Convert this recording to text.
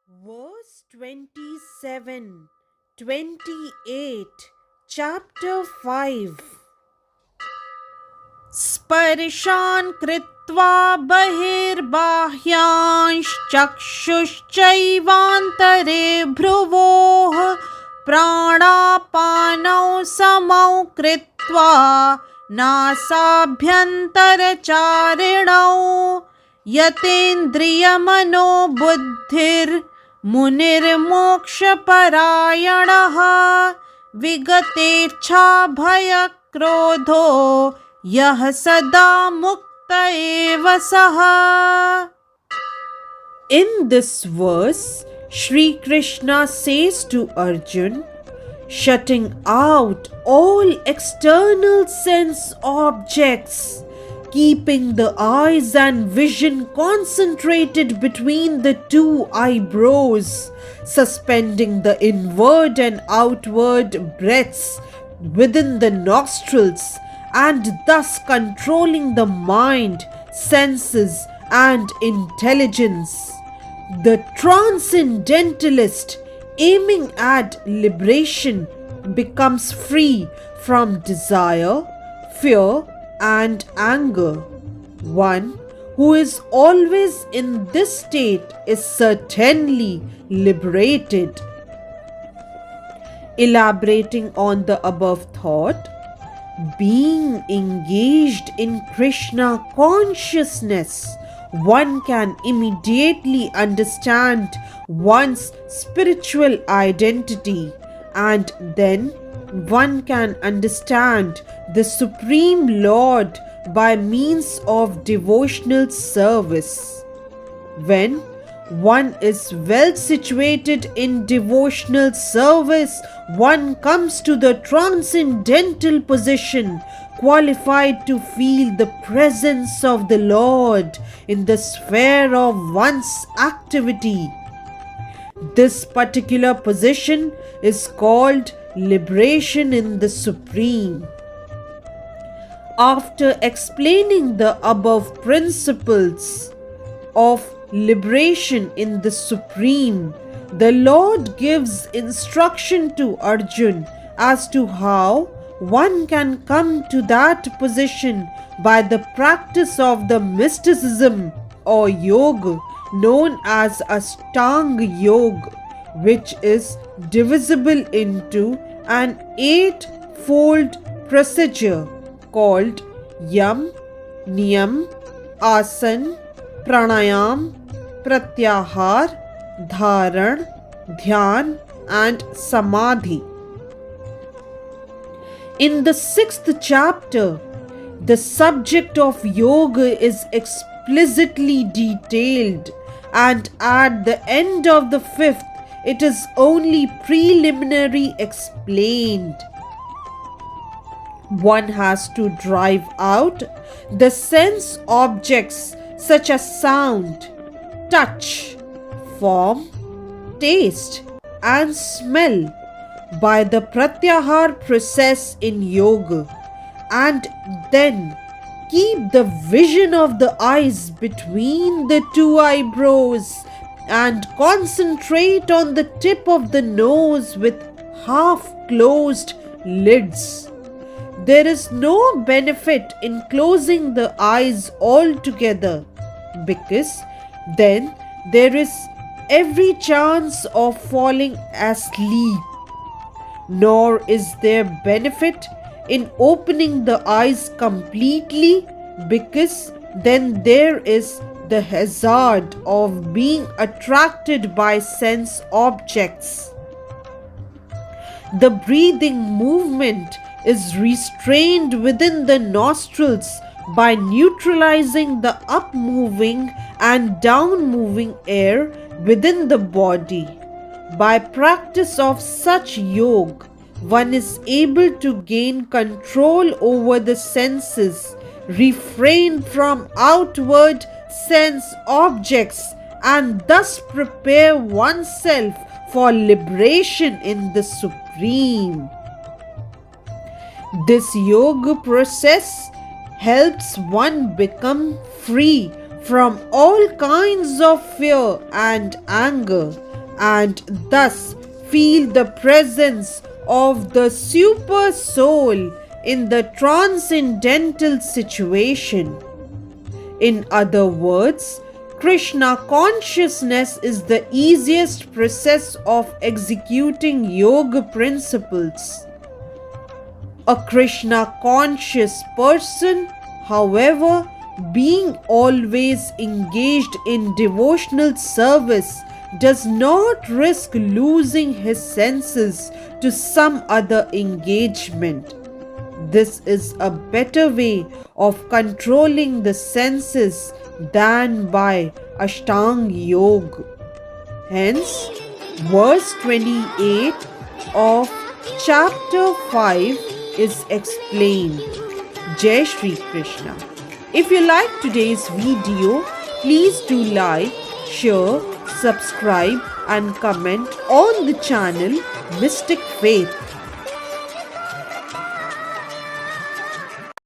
Verse 27, 28, chapter 5. Sparishan kritva bahirbahyānश्चक्षुश्चैवान्तरे भ्रुवोः प्राणापानौ समौ कृत्वा नासाभ्यन्तरचारिणौ यतेन्द्रियमनो बुद्धिर्मुनिर्मोक्षपरायणः विगतेच्छाभयक्रोधो यः सदा मुक्त एव सः. In this verse, Shri Krishna says to Arjun, shutting out all external sense objects, keeping the eyes and vision concentrated between the two eyebrows, suspending the inward and outward breaths within the nostrils, and thus controlling the mind, senses, and intelligence. The transcendentalist, aiming at liberation, becomes free from desire, fear, and anger. One who is always in this state is certainly liberated. Elaborating on the above thought, being engaged in Krishna consciousness, one can immediately understand one's spiritual identity, and then one can understand the Supreme Lord by means of devotional service. When one is well situated in devotional service, one comes to the transcendental position, qualified to feel the presence of the Lord in the sphere of one's activity. This particular position is called liberation in the Supreme. After explaining the above principles of liberation in the Supreme, the Lord gives instruction to Arjun as to how one can come to that position by the practice of the mysticism or yoga known as Ashtanga Yoga, which is divisible into an eightfold procedure called Yam, Niyam, Asan, Pranayam, Pratyahar, Dharan, Dhyan, and Samadhi. In the 6th chapter, the subject of yoga is explicitly detailed, and at the end of the 5th, it is only preliminary explained. One has to drive out the sense objects such as sound, touch, form, taste, and smell by the pratyahar process in yoga, and then keep the vision of the eyes between the two eyebrows and concentrate on the tip of the nose with half closed lids. There is no benefit in closing the eyes altogether, because then there is every chance of falling asleep. Nor is there benefit in opening the eyes completely, because then there is the hazard of being attracted by sense objects. The breathing movement is restrained within the nostrils by neutralizing the up-moving and down-moving air within the body. By practice of such yoga, one is able to gain control over the senses, refrain from outward sense objects, and thus prepare oneself for liberation in the Supreme. This yoga process helps one become free from all kinds of fear and anger, and thus feel the presence of the super soul in the transcendental situation. In other words, Krishna consciousness is the easiest process of executing yoga principles. A Krishna conscious person, however, being always engaged in devotional service, does not risk losing his senses to some other engagement. This is a better way of controlling the senses than by Ashtanga Yoga. Hence, verse 28 of chapter 5 is explained. Jai Shri Krishna. If you like today's video, please do like, share, subscribe and comment on the channel Mystic Faith.